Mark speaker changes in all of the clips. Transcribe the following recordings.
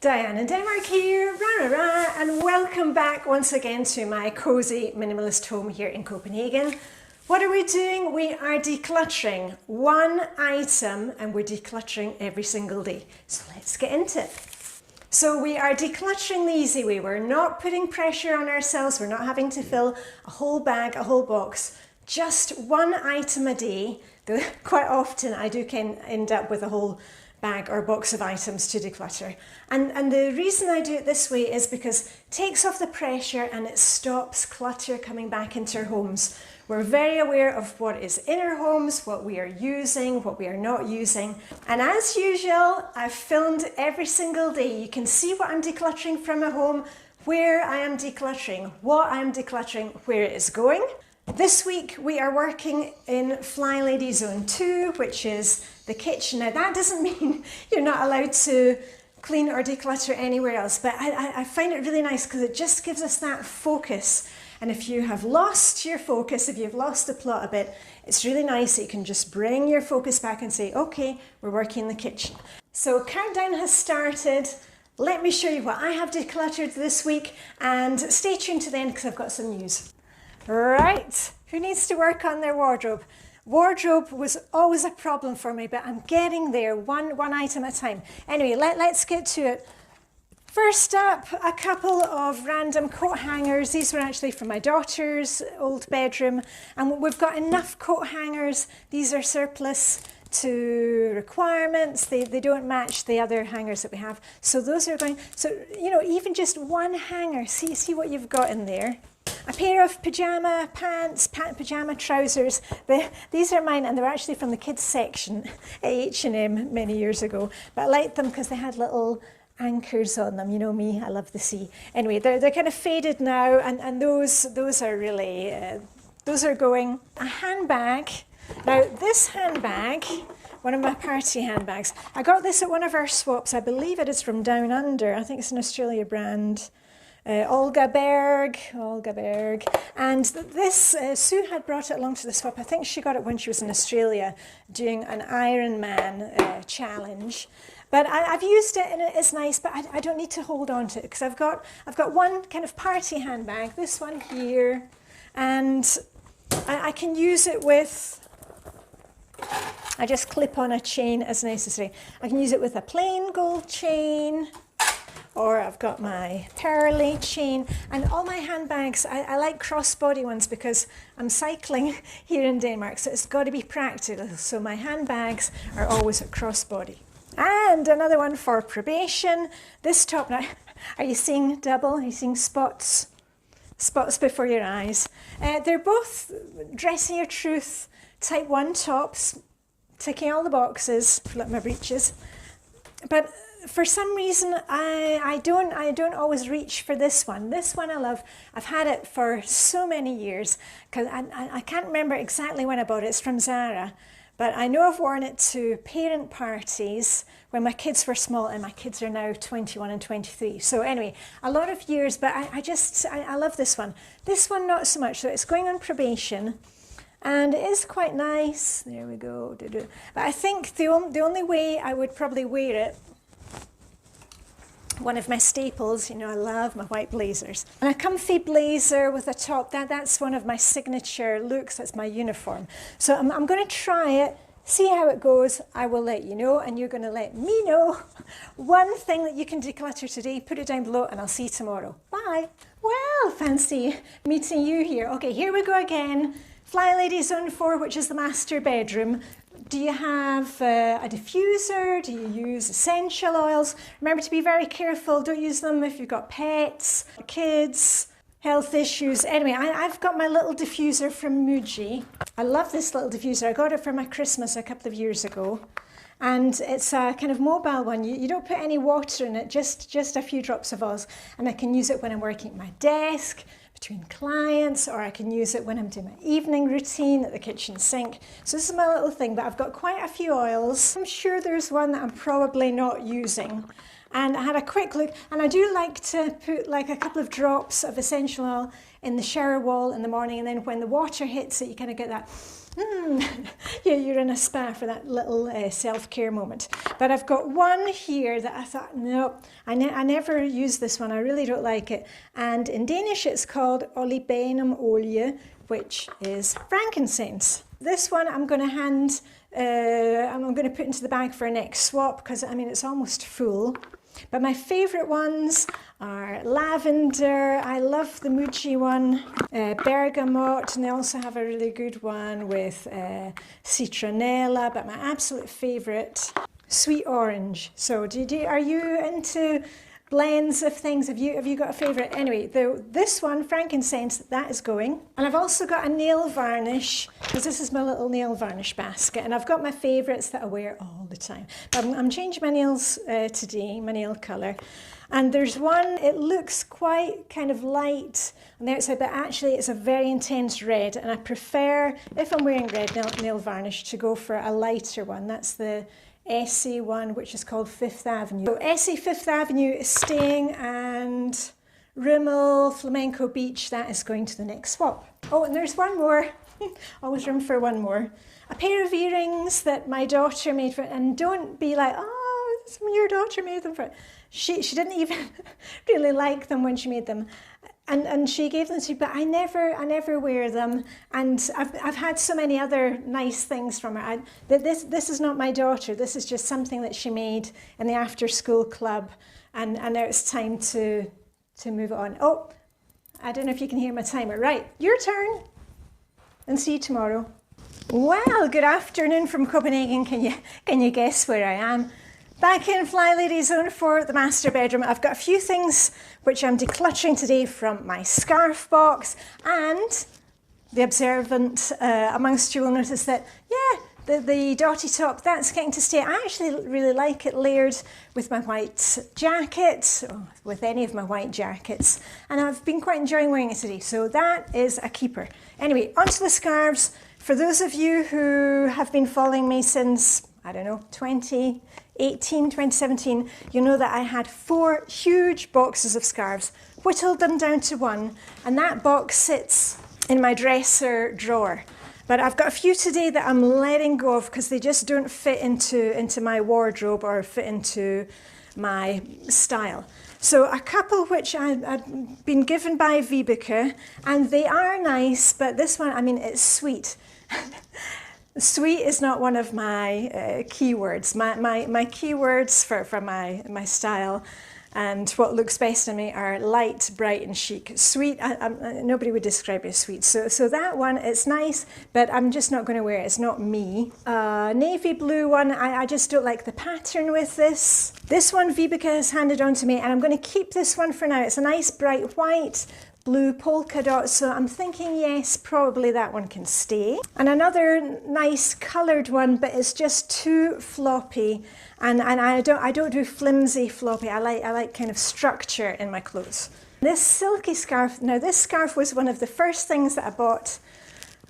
Speaker 1: Diane in Denmark here, rah, rah, rah, and welcome back once again to my cozy minimalist home here in Copenhagen. What are we doing? We are decluttering one item and we're decluttering every single day. So let's get into it. So we are decluttering the easy way. We're not putting pressure on ourselves. We're not having to fill a whole bag, a whole box. Just one item a day. Though quite often I do end up with a whole bag or box of items to declutter. And the reason I do it this way is because it takes off the pressure and it stops clutter coming back into our homes. We're very aware of what is in our homes, what we are using, what we are not using. And as usual, I've filmed every single day. You can see what I'm decluttering from my home, where I am decluttering, what I'm decluttering, where it is going. This week we are working in Flylady Zone 2, which is the kitchen. Now that doesn't mean you're not allowed to clean or declutter anywhere else, but I find it really nice because it just gives us that focus. And if you have lost your focus, if you've lost the plot a bit, it's really nice that you can just bring your focus back and say, okay, we're working in the kitchen. So countdown has started. Let me show you what I have decluttered this week, and stay tuned to the end because I've got some news. Right, who needs to work on their wardrobe? Wardrobe was always a problem for me, but I'm getting there one item at a time. Anyway, let's get to it. First up, a couple of random coat hangers. These were actually from my daughter's old bedroom, and we've got enough coat hangers. These are surplus to requirements. They don't match the other hangers that we have. So those are going, so you know, even just one hanger, see what you've got in there. A pair of pajama pants, pajama trousers. These are mine, and they're actually from the kids section at H&M many years ago. But I liked them because they had little anchors on them. You know me, I love the sea. Anyway, they're kind of faded now, and those are really, those are going. A handbag. Now this handbag, one of my party handbags, I got this at one of our swaps. I believe it is from Down Under. I think it's an Australia brand. Olga Berg, and this, Sue had brought it along to the swap. I think she got it when she was in Australia doing an Ironman challenge. But I've used it and it is nice, but I don't need to hold on to it because I've got one kind of party handbag, this one here, and I can use it with, I just clip on a chain as necessary. I can use it with a plain gold chain, or I've got my pearly chain, and all my handbags, I like crossbody ones because I'm cycling here in Denmark, so it's got to be practical. So my handbags are always a crossbody. And another one for probation. This top now, are you seeing double? Are you seeing spots? Spots before your eyes. They're both Dressing Your Truth type 1 tops, ticking all the boxes, like my breeches. But for some reason, I don't always reach for this one. This one I love. I've had it for so many years because I can't remember exactly when I bought it. It's from Zara, but I know I've worn it to parent parties when my kids were small, and my kids are now 21 and 23. So anyway, a lot of years, but I love this one. This one not so much. So it's going on probation. And it is quite nice. There we go. But I think the only way I would probably wear it, one of my staples, you know, I love my white blazers. And a comfy blazer with a top, that's one of my signature looks, that's my uniform. So I'm going to try it, see how it goes. I will let you know, and you're going to let me know. One thing that you can declutter today, put it down below, and I'll see you tomorrow. Bye. Well, fancy meeting you here. Okay, here we go again. Flylady Zone 4, which is the master bedroom. Do you have a diffuser? Do you use essential oils? Remember to be very careful. Don't use them if you've got pets, kids, health issues. Anyway, I've got my little diffuser from Muji. I love this little diffuser. I got it for my Christmas a couple of years ago. And it's a kind of mobile one. You don't put any water in it, just a few drops of oils. And I can use it when I'm working at my desk, between clients, or I can use it when I'm doing my evening routine at the kitchen sink. So this is my little thing, but I've got quite a few oils. I'm sure there's one that I'm probably not using. And I had a quick look, and I do like to put like a couple of drops of essential oil in the shower wall in the morning, and then when the water hits it, you kind of get that Yeah, you're in a spa for that little self-care moment. But I've got one here that I thought, no, I never use this one. I really don't like it. And in Danish, it's called oliebenenolie, which is frankincense. This one I'm going to I'm going to put into the bag for a next swap because, I mean, it's almost full. But my favourite ones are lavender. I love the Muji one, bergamot, and they also have a really good one with citronella. But my absolute favourite, sweet orange. So, are you into blends of things? Have you got a favourite? Anyway, this one, frankincense, that is going. And I've also got a nail varnish, because this is my little nail varnish basket, and I've got my favourites that I wear all the time. But I'm changing my nails today, my nail colour. And there's one, it looks quite kind of light on the outside, but actually it's a very intense red, and I prefer, if I'm wearing red nail varnish, to go for a lighter one. That's the Essie one, which is called Fifth Avenue. So Essie Fifth Avenue is staying, and Rimmel Flamenco Beach, that is going to the next swap. Oh, and there's one more. Always room for one more. A pair of earrings that my daughter made for, and don't be like, oh, your daughter made them for. She didn't even really like them when she made them. And she gave them to me, but I never wear them. And I've had so many other nice things from her. This is not my daughter. This is just something that she made in the after school club. And now it's time to move on. Oh, I don't know if you can hear my timer. Right, your turn. And see you tomorrow. Well, good afternoon from Copenhagen. Can you guess where I am? Back in Flylady Zone for the master bedroom. I've got a few things which I'm decluttering today from my scarf box, and the observant amongst you will notice that, yeah, the dotty top, that's getting to stay. I actually really like it layered with my white jacket, or with any of my white jackets, and I've been quite enjoying wearing it today, so that is a keeper. Anyway, onto the scarves. For those of you who have been following me since, I don't know, 2017, you know that I had 4 huge boxes of scarves, whittled them down to 1, and that box sits in my dresser drawer. But I've got a few today that I'm letting go of because they just don't fit into my wardrobe or fit into my style. So a couple which I've been given by Vibeke, and they are nice, but this one, I mean, it's sweet. Sweet is not one of my keywords. My keywords for my style and what looks best on me are light, bright and chic. Sweet, nobody would describe it as sweet. So that one, it's nice, but I'm just not going to wear it. It's not me. Navy blue one, I just don't like the pattern with this. This one Vibeke has handed on to me, and I'm going to keep this one for now. It's a nice bright white, blue polka dot, so I'm thinking yes, probably that one can stay. And another nice coloured one, but it's just too floppy, and I don't do flimsy floppy. I like kind of structure in my clothes. This silky scarf, now this scarf was one of the first things that I bought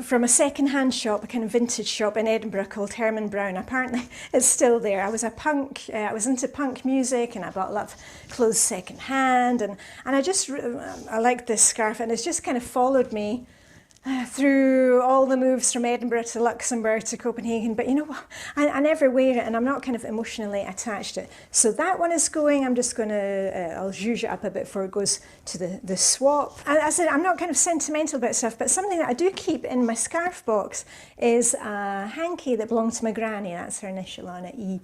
Speaker 1: from a second-hand shop, a kind of vintage shop in Edinburgh called Herman Brown. Apparently it's still there. I was into punk music, and I bought a lot of clothes second-hand, and I liked this scarf, and it's just kind of followed me through all the moves from Edinburgh to Luxembourg to Copenhagen. But you know what, I never wear it, and I'm not kind of emotionally attached to it. So that one is going. I'm just going to, I'll zhuzh it up a bit before it goes to the swap. And as I said, I'm not kind of sentimental about stuff, but something that I do keep in my scarf box is a hanky that belonged to my granny. That's her initial on it, E.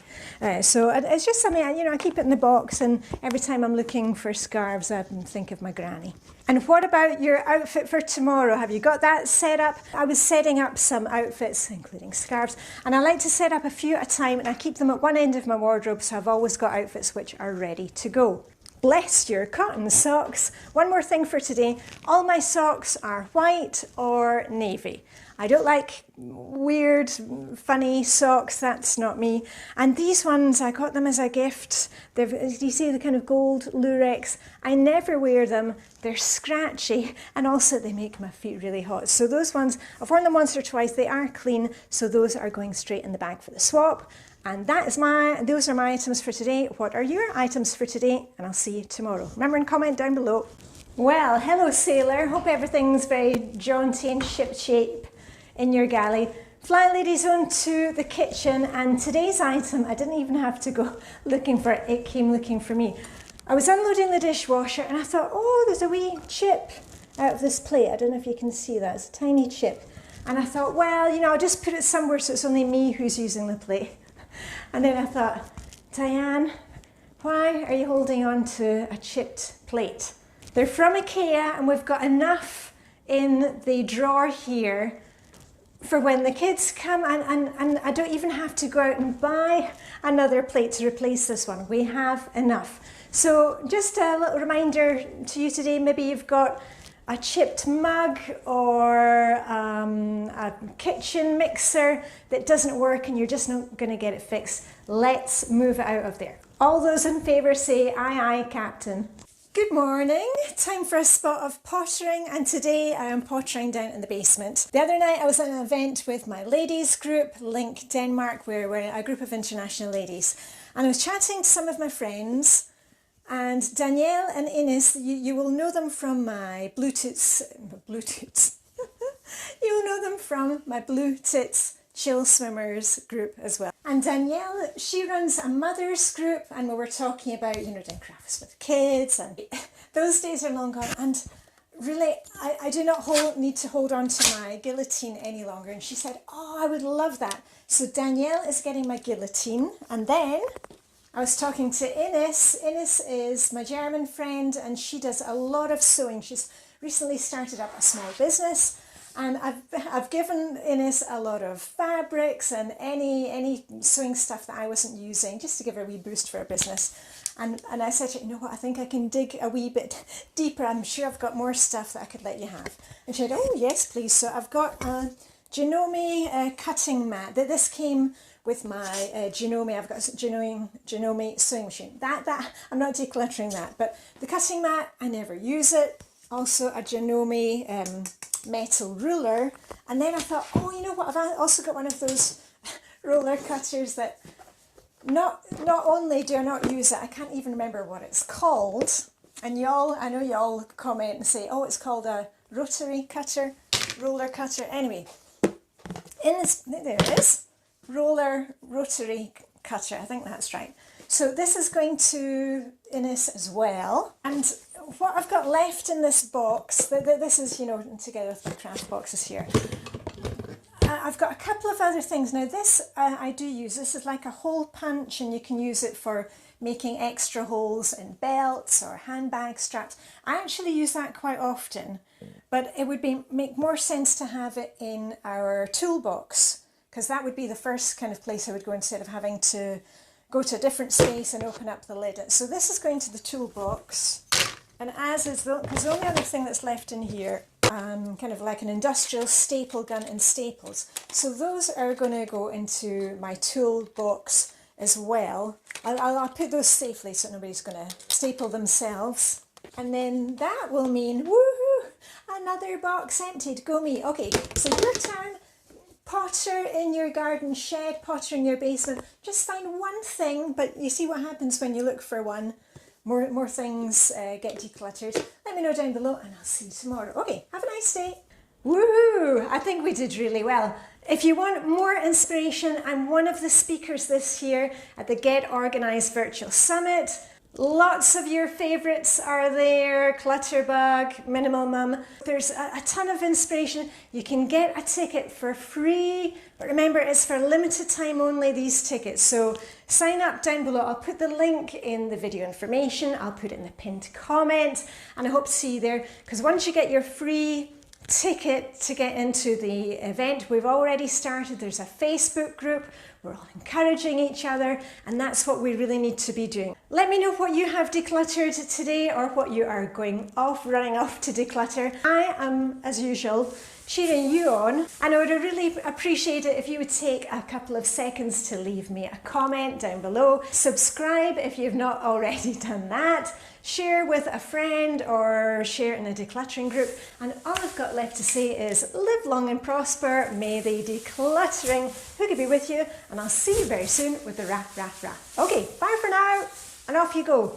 Speaker 1: So it's just something, I keep it in the box, and every time I'm looking for scarves, I think of my granny. And what about your outfit for tomorrow? Have you got that set up? I was setting up some outfits, including scarves, and I like to set up a few at a time, and I keep them at one end of my wardrobe, so I've always got outfits which are ready to go. Bless your cotton socks. One more thing for today. All my socks are white or navy. I don't like weird, funny socks. That's not me. And these ones, I got them as a gift. Do you see the kind of gold lurex? I never wear them. They're scratchy, and also they make my feet really hot. So those ones, I've worn them once or twice. They are clean, so those are going straight in the bag for the swap. And those are my items for today. What are your items for today? And I'll see you tomorrow. Remember and comment down below. Well, hello sailor. Hope everything's very jaunty and shipshape in your galley. Flylady Zone to the kitchen, and today's item, I didn't even have to go looking for it, it came looking for me. I was unloading the dishwasher and I thought, oh, there's a wee chip out of this plate. I don't know if you can see that, it's a tiny chip. And I thought, well, you know, I'll just put it somewhere so it's only me who's using the plate. And then I thought, Diane, why are you holding on to a chipped plate? They're from IKEA and we've got enough in the drawer here for when the kids come, and I don't even have to go out and buy another plate to replace this one. We have enough. So just a little reminder to you today, maybe you've got a chipped mug or a kitchen mixer that doesn't work and you're just not going to get it fixed. Let's move it out of there. All those in favour say aye, aye, Captain. Good morning, time for a spot of pottering, and today I am pottering down in the basement. The other night I was at an event with my ladies group, Link Denmark, where we're a group of international ladies, and I was chatting to some of my friends, and Danielle and Ines, you will know them from my Blue Tits, you will know them from my Blue Tits Chill Swimmers group as well. And Danielle, she runs a mother's group, and we were talking about, you know, doing crafts with kids, and those days are long gone. And really, I do not need to hold on to my guillotine any longer. And she said, oh, I would love that. So Danielle is getting my guillotine. And then I was talking to Ines. Ines is my German friend, and she does a lot of sewing. She's recently started up a small business. And I've given Ines a lot of fabrics and any sewing stuff that I wasn't using, just to give her a wee boost for her business. And I said to her, you know what, I think I can dig a wee bit deeper. I'm sure I've got more stuff that I could let you have. And she said, oh yes, please. So I've got a Janome cutting mat. This came with my Janome. I've got a Janome sewing machine. That I'm not decluttering that, but the cutting mat, I never use it. Also a Janome metal ruler, and then I thought, oh, you know what, I've also got one of those roller cutters that not only do I not use it, I can't even remember what it's called, and I know y'all comment and say, oh, it's called a rotary cutter, roller cutter. Anyway, there it is, rotary cutter, I think that's right. So this is going to Ines as well, and what I've got left in this box, this is, you know, together with my craft boxes here, I've got a couple of other things. Now this I do use. This is like a hole punch, and you can use it for making extra holes in belts or handbag straps. I actually use that quite often, but it would make more sense to have it in our toolbox, because that would be the first kind of place I would go instead of having to go to a different space and open up the lid. So this is going to the toolbox, and as is because the only other thing that's left in here, kind of like an industrial staple gun and staples. So those are going to go into my toolbox as well. I'll put those safely so nobody's going to staple themselves. And then that will mean, woohoo, another box emptied. Go me. Okay, so your turn. Potter in your garden shed, potter in your basement. Just find one thing, but you see what happens when you look for one. More things get decluttered. Let me know down below, and I'll see you tomorrow. Okay, have a nice day. Woohoo! I think we did really well. If you want more inspiration, I'm one of the speakers this year at the Get Organised Virtual Summit. Lots of your favourites are there, Clutterbug, Minimal Mum. There's a ton of inspiration. You can get a ticket for free, but remember it's for limited time only, these tickets. So sign up down below. I'll put the link in the video information. I'll put it in the pinned comment, and I hope to see you there, because once you get your free ticket to get into the event, we've already started. There's a Facebook group. We're all encouraging each other, and that's what we really need to be doing. Let me know what you have decluttered today, or what you are running off to declutter. I am, as usual, cheering you on, and I would really appreciate it if you would take a couple of seconds to leave me a comment down below. Subscribe if you've not already done that. Share with a friend or share in a decluttering group. And all I've got left to say is live long and prosper. May the decluttering hygge be with you, and I'll see you very soon with the rah, rah, rah. Okay, bye for now, and off you go.